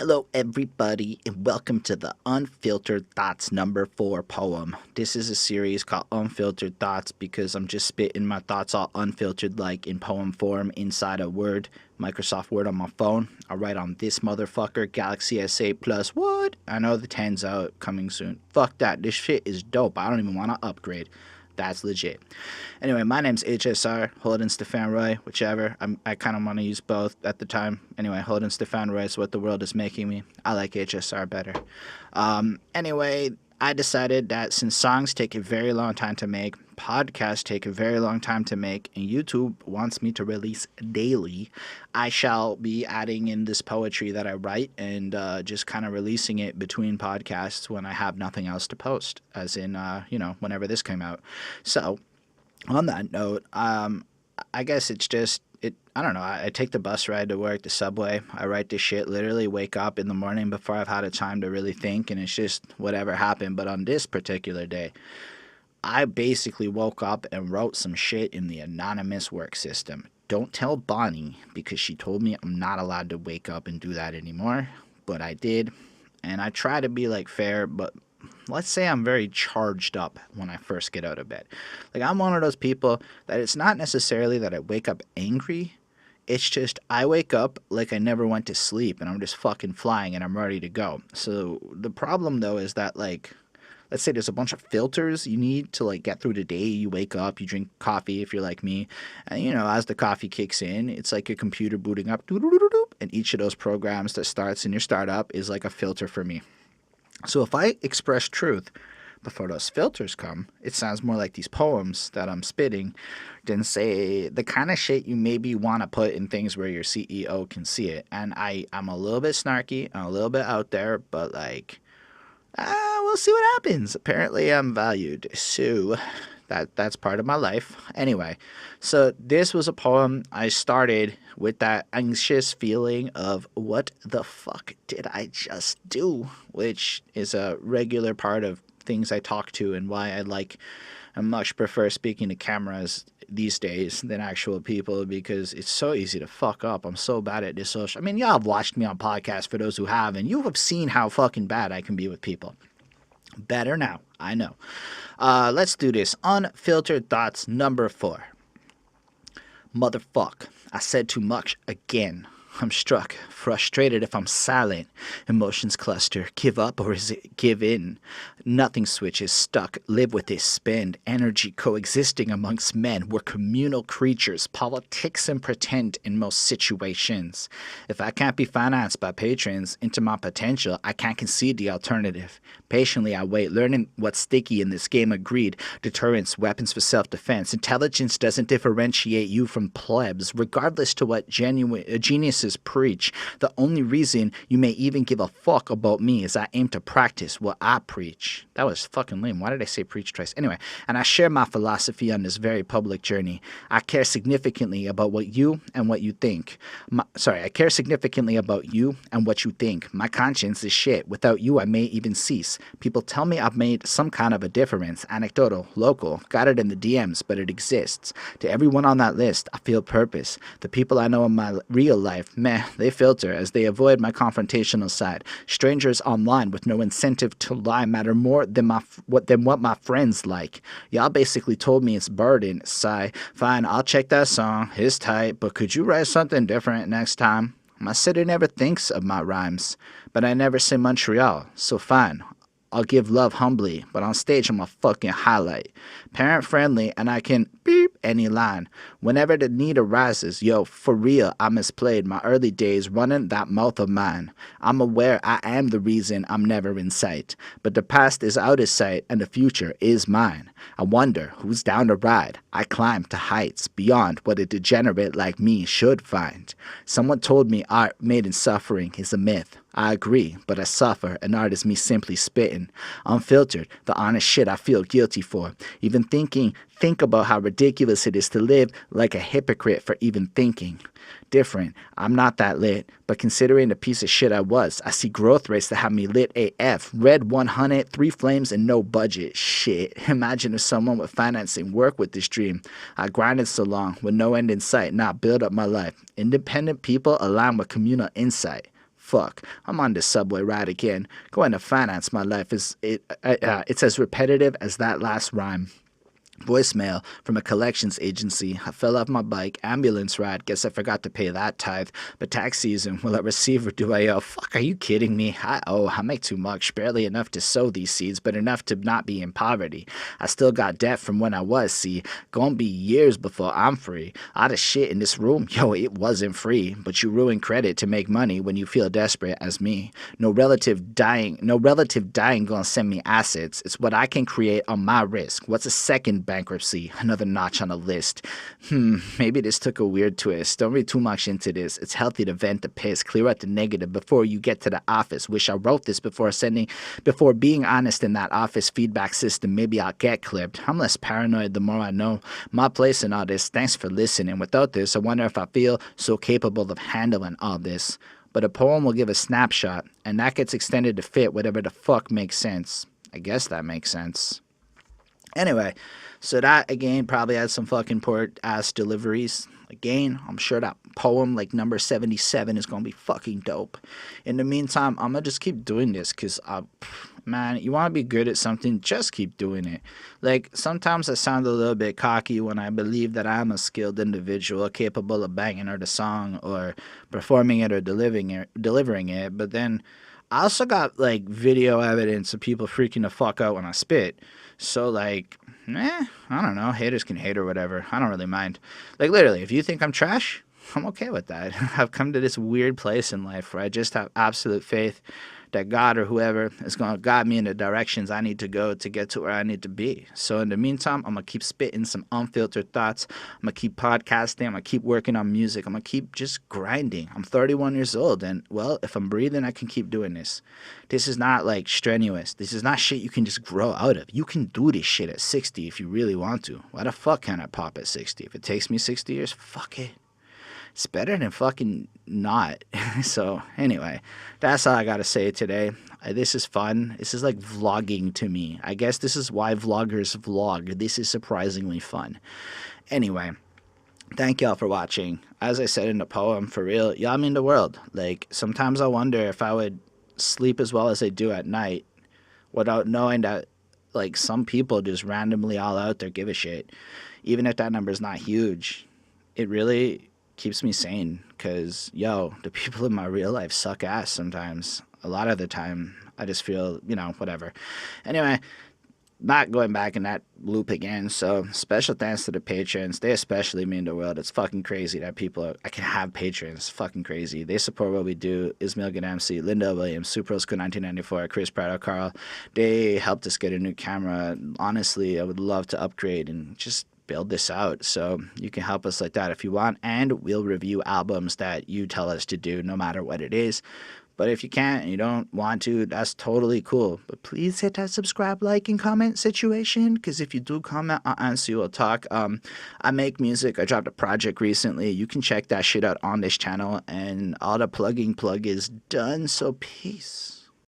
Hello, everybody, and welcome to the Unfiltered Thoughts number 4 poem. This is a series called Unfiltered Thoughts because I'm just spitting my thoughts all unfiltered, like in poem form, inside a Word, Microsoft Word on my phone. I write on this motherfucker, Galaxy S8 Plus. What? I know the 10's out coming soon. Fuck that. This shit is dope. I don't even want to upgrade. That's legit. Anyway, my name's HSR, Holden Stephan Roy, whichever. I kind of want to use both at the time. Anyway, Holden Stephan Roy is what the world is making me. I like HSR better. Anyway, I decided that since songs take a very long time to make, podcasts take a very long time to make, and YouTube wants me to release daily, I shall be adding in this poetry that I write and just kind of releasing it between podcasts when I have nothing else to post, as in, whenever this came out. So, on that note, I guess it's just, I don't know, I take the bus ride to work, the subway, I write this shit, literally wake up in the morning before I've had a time to really think, and it's just whatever happened. But on this particular day, I basically woke up and wrote some shit in the anonymous work system. Don't tell Bonnie, because she told me I'm not allowed to wake up and do that anymore, but I did, and I try to be like fair, but let's say I'm very charged up when I first get out of bed. Like, I'm one of those people that it's not necessarily that I wake up angry. It's just I wake up like I never went to sleep and I'm just fucking flying and I'm ready to go. So the problem though is that, like, let's say there's a bunch of filters you need to like get through the day. You wake up, you drink coffee if you're like me, and as the coffee kicks in, it's like your computer booting up, and each of those programs that starts in your startup is like a filter for me. So if I express truth before those filters come, it sounds more like these poems that I'm spitting than, say, the kind of shit you maybe want to put in things where your CEO can see it. And I'm a little bit snarky, I'm a little bit out there, but like, we'll see what happens. Apparently I'm valued, so that's part of my life. Anyway, so this was a poem I started with that anxious feeling of what the fuck did I just do, which is a regular part of things I talk to and why I much prefer speaking to cameras these days than actual people, because it's so easy to fuck up. I'm so bad at this social. I mean, y'all have watched me on podcasts, for those who have, and you have seen how fucking bad I can be with people. Better now, I know. Let's do this. Unfiltered Thoughts number 4. Motherfuck, I said too much again. I'm struck, frustrated if I'm silent. Emotions cluster. Give up, or is it give in? Nothing switches, stuck. Live with it, spend. Energy coexisting amongst men. We're communal creatures. Politics and pretend in most situations. If I can't be financed by patrons into my potential, I can't concede the alternative. Patiently I wait, learning what's sticky in this game of greed. Deterrence, weapons for self-defense. Intelligence doesn't differentiate you from plebs, regardless to what geniuses preach. The only reason you may even give a fuck about me is I aim to practice what I preach. That was fucking lame. Why did I say preach twice? Anyway, and I share my philosophy on this very public journey. I care significantly about what you and what you think. I care significantly about you and what you think. My conscience is shit. Without you, I may even cease. People tell me I've made some kind of a difference. Anecdotal, local, got it in the DMs, but it exists. To everyone on that list, I feel purpose. The people I know in my real life, they filter as they avoid my confrontational side. Strangers online with no incentive to lie matter more than what my friends like. Y'all basically told me it's burden. Sigh. Fine, I'll check that song. It's tight, but could you write something different next time? My city never thinks of my rhymes, but I never say Montreal, so fine. I'll give love humbly, but on stage I'm a fucking highlight. Parent friendly, and I can beep any line. Whenever the need arises, yo, for real, I misplayed my early days running that mouth of mine. I'm aware I am the reason I'm never in sight, but the past is out of sight and the future is mine. I wonder who's down to ride. I climb to heights beyond what a degenerate like me should find. Someone told me art made in suffering is a myth. I agree, but I suffer, and art is me simply spitting. Unfiltered, the honest shit I feel guilty for. Even think about how ridiculous it is to live like a hypocrite for even thinking. Different, I'm not that lit, but considering the piece of shit I was, I see growth rates that have me lit AF. Red 100, 3 flames, and no budget. Shit, imagine if someone with financing worked with this dream. I grinded so long, with no end in sight, not build up my life. Independent people align with communal insight. fuck, I'm on this subway ride again. Going to finance my life it's as repetitive as that last rhyme. Voicemail from a collections agency. I fell off my bike. Ambulance ride. Guess I forgot to pay that tithe. But tax season. Will I receive or do I owe? Fuck, are you kidding me? I owe. I make too much. Barely enough to sow these seeds, but enough to not be in poverty. I still got debt from when I was, see. Gonna be years before I'm free. All the shit in this room, yo, it wasn't free. But you ruin credit to make money when you feel desperate as me. No relative dying gonna send me assets. It's what I can create on my risk. What's a second bankruptcy? Another notch on the list. Maybe this took a weird twist. Don't read too much into this. It's healthy to vent the piss. Clear out the negative before you get to the office. Wish I wrote this before being honest in that office feedback system. Maybe I'll get clipped. I'm less paranoid the more I know my place in all this. Thanks for listening. Without this, I wonder if I feel so capable of handling all this. But a poem will give a snapshot, and that gets extended to fit whatever the fuck makes sense. I guess that makes sense. Anyway, so that, again, probably had some fucking poor ass deliveries. Again, I'm sure that poem, like number 77, is going to be fucking dope. In the meantime, I'm going to just keep doing this because, man, you want to be good at something, just keep doing it. Like, sometimes I sound a little bit cocky when I believe that I'm a skilled individual capable of banging out a song or performing it or delivering it. But then I also got, like, video evidence of people freaking the fuck out when I spit. So, like, I don't know. Haters can hate or whatever. I don't really mind. Like, literally, if you think I'm trash, I'm okay with that. I've come to this weird place in life where I just have absolute faith that God or whoever is going to guide me in the directions I need to go to get to where I need to be. So in the meantime, I'm going to keep spitting some unfiltered thoughts. I'm going to keep podcasting. I'm going to keep working on music. I'm going to keep just grinding. I'm 31 years old, and, well, if I'm breathing, I can keep doing this. This is not, like, strenuous. This is not shit you can just grow out of. You can do this shit at 60 if you really want to. Why the fuck can't I pop at 60? If it takes me 60 years, fuck it. It's better than fucking not. So anyway, that's all I gotta say today. This is fun. This is like vlogging to me. I guess this is why vloggers vlog. This is surprisingly fun. Anyway, thank y'all for watching. As I said in the poem, for real, y'all mean the world. Like, sometimes I wonder if I would sleep as well as I do at night without knowing that, like, some people just randomly all out there give a shit. Even if that number's not huge, it really keeps me sane, because, yo, the people in my real life suck ass sometimes. A lot of the time, I just feel, whatever. Anyway, not going back in that loop again, so special thanks to the patrons. They especially mean the world. It's fucking crazy that I can have patrons. It's fucking crazy. They support what we do. Ismail Gadamsi, Linda Williams, Suprosco 1994, Chris Prado, Carl. They helped us get a new camera. Honestly, I would love to upgrade and just build this out, so you can help us like that if you want, and we'll review albums that you tell us to do, no matter what it is. But if you can't and you don't want to, that's totally cool. But please hit that subscribe, like, and comment situation, because if you do comment, I'll answer you. We'll talk. I make music. I dropped a project recently. You can check that shit out on this channel, and all the plug is done, so peace.